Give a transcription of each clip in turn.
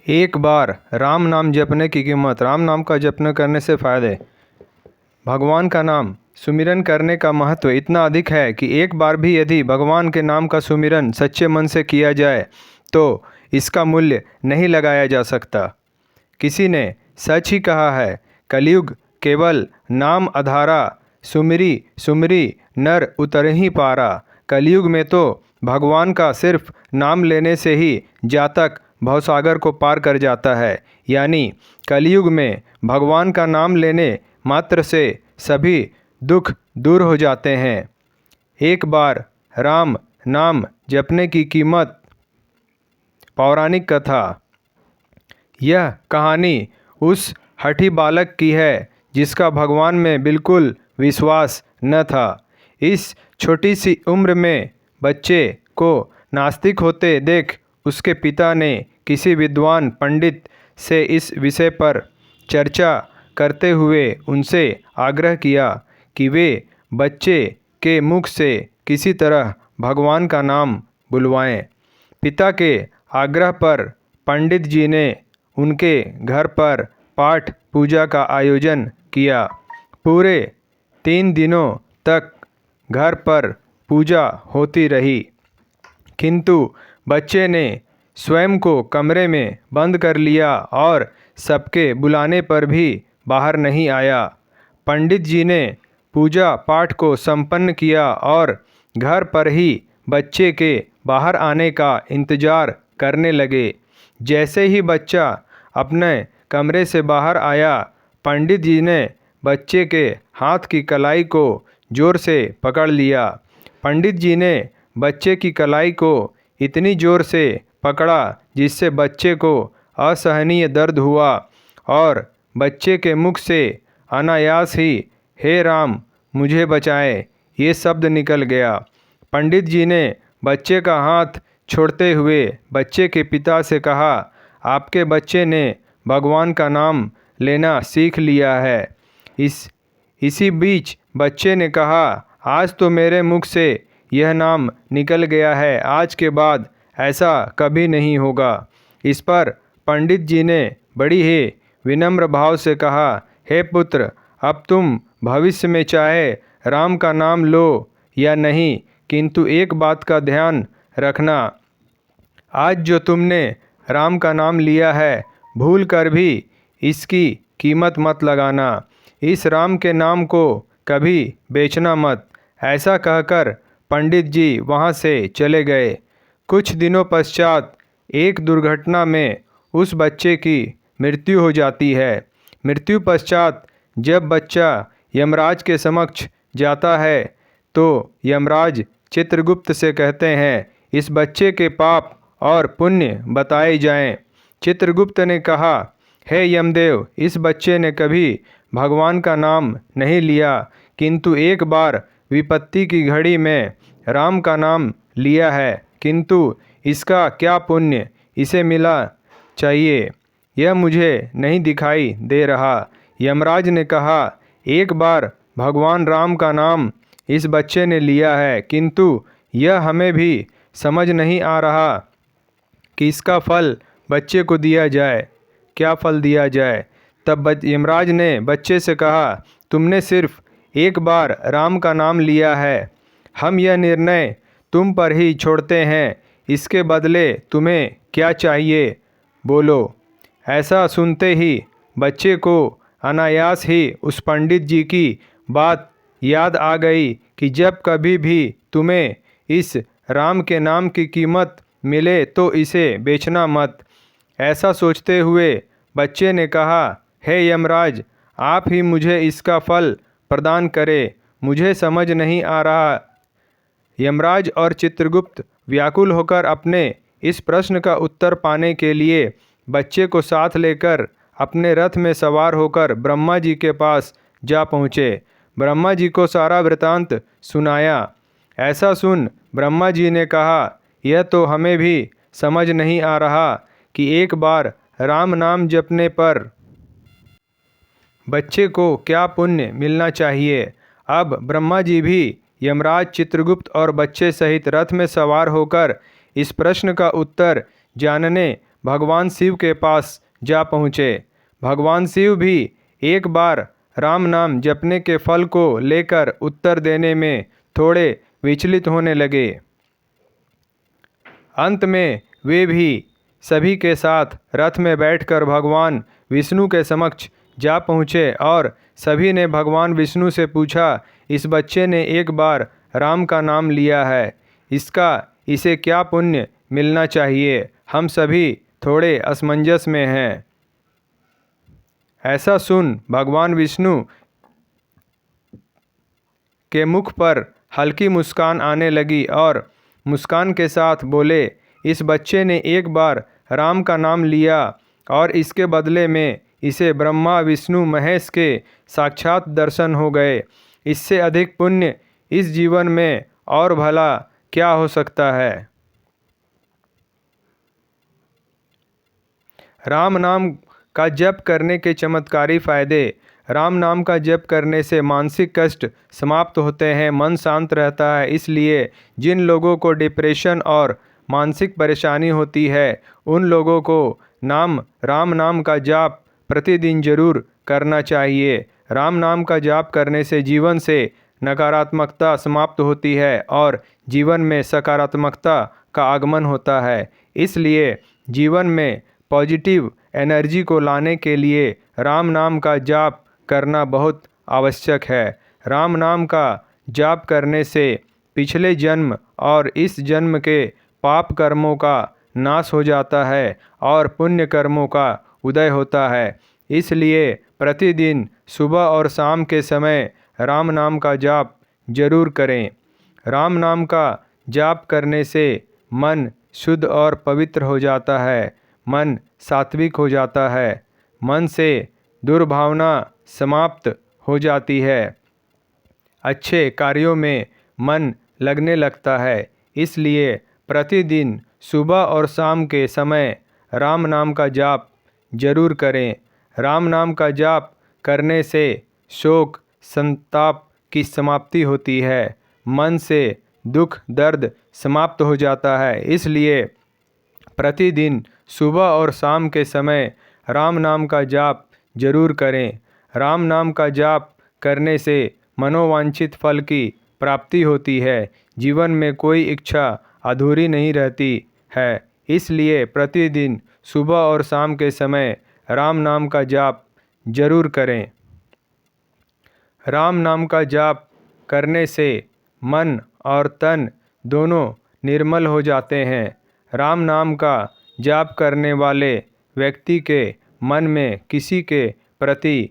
एक बार राम नाम जपने की कीमत। राम नाम का जपन करने से फ़ायदे। भगवान का नाम सुमिरन करने का महत्व इतना अधिक है कि एक बार भी यदि भगवान के नाम का सुमिरन सच्चे मन से किया जाए तो इसका मूल्य नहीं लगाया जा सकता। किसी ने सच ही कहा है, कलयुग केवल नाम आधारा, सुमिरी सुमिरी नर उतरहि पारा। कलयुग में तो भगवान का सिर्फ नाम लेने से ही जातक भवसागर को पार कर जाता है। यानी कलयुग में भगवान का नाम लेने मात्र से सभी दुख दूर हो जाते हैं। एक बार राम नाम जपने की कीमत। पौराणिक कथा। यह कहानी उस हठी बालक की है जिसका भगवान में बिल्कुल विश्वास न था। इस छोटी सी उम्र में बच्चे को नास्तिक होते देख उसके पिता ने किसी विद्वान पंडित से इस विषय पर चर्चा करते हुए उनसे आग्रह किया कि वे बच्चे के मुख से किसी तरह भगवान का नाम बुलवाएं। पिता के आग्रह पर पंडित जी ने उनके घर पर पाठ पूजा का आयोजन किया। पूरे 3 दिनों तक घर पर पूजा होती रही, किंतु बच्चे ने स्वयं को कमरे में बंद कर लिया और सबके बुलाने पर भी बाहर नहीं आया। पंडित जी ने पूजा पाठ को संपन्न किया और घर पर ही बच्चे के बाहर आने का इंतजार करने लगे। जैसे ही बच्चा अपने कमरे से बाहर आया, पंडित जी ने बच्चे के हाथ की कलाई को जोर से पकड़ लिया। पंडित जी ने बच्चे की कलाई को इतनी जोर से पकड़ा जिससे बच्चे को असहनीय दर्द हुआ और बच्चे के मुख से अनायास ही हे राम मुझे बचाएं ये शब्द निकल गया। पंडित जी ने बच्चे का हाथ छोड़ते हुए बच्चे के पिता से कहा, आपके बच्चे ने भगवान का नाम लेना सीख लिया है। इसी बीच बच्चे ने कहा, आज तो मेरे मुख से यह नाम निकल गया है, आज के बाद ऐसा कभी नहीं होगा। इस पर पंडित जी ने बड़ी ही विनम्र भाव से कहा, हे पुत्र, अब तुम भविष्य में चाहे राम का नाम लो या नहीं, किंतु एक बात का ध्यान रखना, आज जो तुमने राम का नाम लिया है भूल कर भी इसकी कीमत मत लगाना। इस राम के नाम को कभी बेचना मत। ऐसा कहकर पंडित जी वहाँ से चले गए। कुछ दिनों पश्चात एक दुर्घटना में उस बच्चे की मृत्यु हो जाती है। मृत्यु पश्चात जब बच्चा यमराज के समक्ष जाता है तो यमराज चित्रगुप्त से कहते हैं, इस बच्चे के पाप और पुण्य बताए जाएं। चित्रगुप्त ने कहा, हे यमदेव, इस बच्चे ने कभी भगवान का नाम नहीं लिया, किंतु एक बार विपत्ति की घड़ी में राम का नाम लिया है, किंतु इसका क्या पुण्य इसे मिला चाहिए यह मुझे नहीं दिखाई दे रहा। यमराज ने कहा, एक बार भगवान राम का नाम इस बच्चे ने लिया है, किंतु यह हमें भी समझ नहीं आ रहा कि इसका फल बच्चे को दिया जाए, क्या फल दिया जाए। तब यमराज ने बच्चे से कहा, तुमने सिर्फ एक बार राम का नाम लिया है, हम यह निर्णय तुम पर ही छोड़ते हैं, इसके बदले तुम्हें क्या चाहिए बोलो। ऐसा सुनते ही बच्चे को अनायास ही उस पंडित जी की बात याद आ गई कि जब कभी भी तुम्हें इस राम के नाम की कीमत मिले तो इसे बेचना मत। ऐसा सोचते हुए बच्चे ने कहा, हे यमराज, आप ही मुझे इसका फल प्रदान करें, मुझे समझ नहीं आ रहा। यमराज और चित्रगुप्त व्याकुल होकर अपने इस प्रश्न का उत्तर पाने के लिए बच्चे को साथ लेकर अपने रथ में सवार होकर ब्रह्मा जी के पास जा पहुँचे। ब्रह्मा जी को सारा वृतांत सुनाया। ऐसा सुन ब्रह्मा जी ने कहा, यह तो हमें भी समझ नहीं आ रहा कि एक बार राम नाम जपने पर बच्चे को क्या पुण्य मिलना चाहिए। अब ब्रह्मा जी भी यमराज, चित्रगुप्त और बच्चे सहित रथ में सवार होकर इस प्रश्न का उत्तर जानने भगवान शिव के पास जा पहुँचे। भगवान शिव भी एक बार राम नाम जपने के फल को लेकर उत्तर देने में थोड़े विचलित होने लगे। अंत में वे भी सभी के साथ रथ में बैठकर भगवान विष्णु के समक्ष जा पहुँचे और सभी ने भगवान विष्णु से पूछा, इस बच्चे ने एक बार राम का नाम लिया है, इसे क्या पुण्य मिलना चाहिए? हम सभी थोड़े असमंजस में हैं। ऐसा सुन भगवान विष्णु के मुख पर हल्की मुस्कान आने लगी और मुस्कान के साथ बोले, इस बच्चे ने एक बार राम का नाम लिया और इसके बदले में इसे ब्रह्मा विष्णु महेश के साक्षात दर्शन हो गए। इससे अधिक पुण्य इस जीवन में और भला क्या हो सकता है? राम नाम का जप करने के चमत्कारी फायदे। राम नाम का जप करने से मानसिक कष्ट समाप्त होते हैं, मन शांत रहता है। इसलिए जिन लोगों को डिप्रेशन और मानसिक परेशानी होती है, उन लोगों को राम नाम का जाप प्रतिदिन जरूर करना चाहिए। राम नाम का जाप करने से जीवन से नकारात्मकता समाप्त होती है और जीवन में सकारात्मकता का आगमन होता है। इसलिए जीवन में पॉजिटिव एनर्जी को लाने के लिए राम नाम का जाप करना बहुत आवश्यक है। राम नाम का जाप करने से पिछले जन्म और इस जन्म के पाप कर्मों का नाश हो जाता है और पुण्य कर्मों का उदय होता है। इसलिए प्रतिदिन सुबह और शाम के समय राम नाम का जाप जरूर करें। राम नाम का जाप करने से मन शुद्ध और पवित्र हो जाता है, मन सात्विक हो जाता है, मन से दुर्भावना समाप्त हो जाती है, अच्छे कार्यों में मन लगने लगता है। इसलिए प्रतिदिन सुबह और शाम के समय राम नाम का जाप जरूर करें। राम नाम का जाप करने से शोक संताप की समाप्ति होती है, मन से दुख दर्द समाप्त हो जाता है। इसलिए प्रतिदिन सुबह और शाम के समय राम नाम का जाप जरूर करें। राम नाम का जाप करने से मनोवांछित फल की प्राप्ति होती है, जीवन में कोई इच्छा अधूरी नहीं रहती है। इसलिए प्रतिदिन सुबह और शाम के समय राम नाम का जाप जरूर करें। राम नाम का जाप करने से मन और तन दोनों निर्मल हो जाते हैं। राम नाम का जाप करने वाले व्यक्ति के मन में किसी के प्रति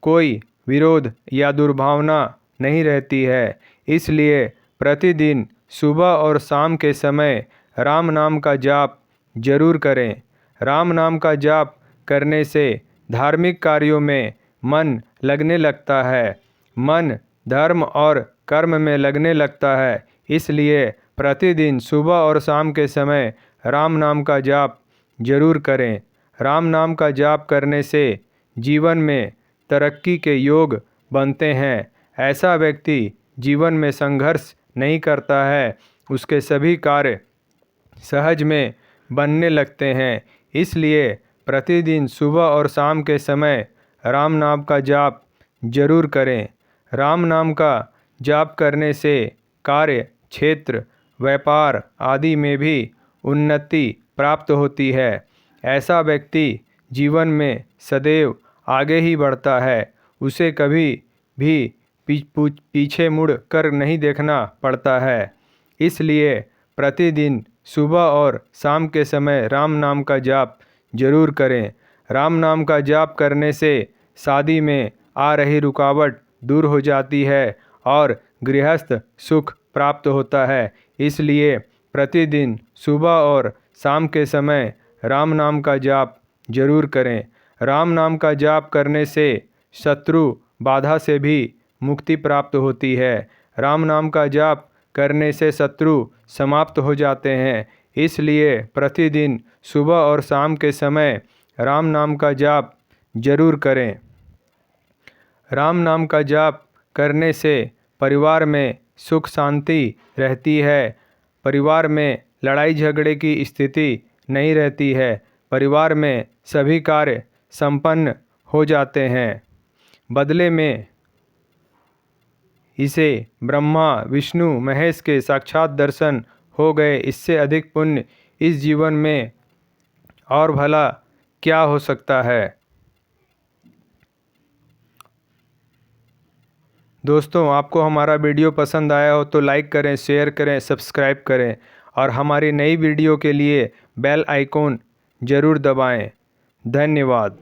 कोई विरोध या दुर्भावना नहीं रहती है। इसलिए प्रतिदिन सुबह और शाम के समय राम नाम का जाप जरूर करें। राम नाम का जाप करने से धार्मिक कार्यों में मन लगने लगता है, मन धर्म और कर्म में लगने लगता है। इसलिए प्रतिदिन सुबह और शाम के समय राम नाम का जाप जरूर करें। राम नाम का जाप करने से जीवन में तरक्की के योग बनते हैं। ऐसा व्यक्ति जीवन में संघर्ष नहीं करता है, उसके सभी कार्य सहज में बनने लगते हैं। इसलिए प्रतिदिन सुबह और शाम के समय राम नाम का जाप जरूर करें। राम नाम का जाप करने से कार्य क्षेत्र व्यापार आदि में भी उन्नति प्राप्त होती है। ऐसा व्यक्ति जीवन में सदैव आगे ही बढ़ता है, उसे कभी भी पीछे मुड़ कर नहीं देखना पड़ता है। इसलिए प्रतिदिन सुबह और शाम के समय राम नाम का जाप जरूर करें। राम नाम का जाप करने से शादी में आ रही रुकावट दूर हो जाती है और गृहस्थ सुख प्राप्त होता है। इसलिए प्रतिदिन सुबह और शाम के समय राम नाम का जाप जरूर करें। राम नाम का जाप करने से शत्रु बाधा से भी मुक्ति प्राप्त होती है। राम नाम का जाप करने से शत्रु समाप्त हो जाते हैं। इसलिए प्रतिदिन सुबह और शाम के समय राम नाम का जाप जरूर करें। राम नाम का जाप करने से परिवार में सुख शांति रहती है, परिवार में लड़ाई झगड़े की स्थिति नहीं रहती है। परिवार में सभी कार्य संपन्न हो जाते हैं। बदले में इसे ब्रह्मा विष्णु महेश के साक्षात दर्शन हो गए। इससे अधिक पुण्य इस जीवन में और भला क्या हो सकता है। दोस्तों, आपको हमारा वीडियो पसंद आया हो तो लाइक करें, शेयर करें, सब्सक्राइब करें और हमारी नई वीडियो के लिए बेल आइकॉन ज़रूर दबाएं। धन्यवाद।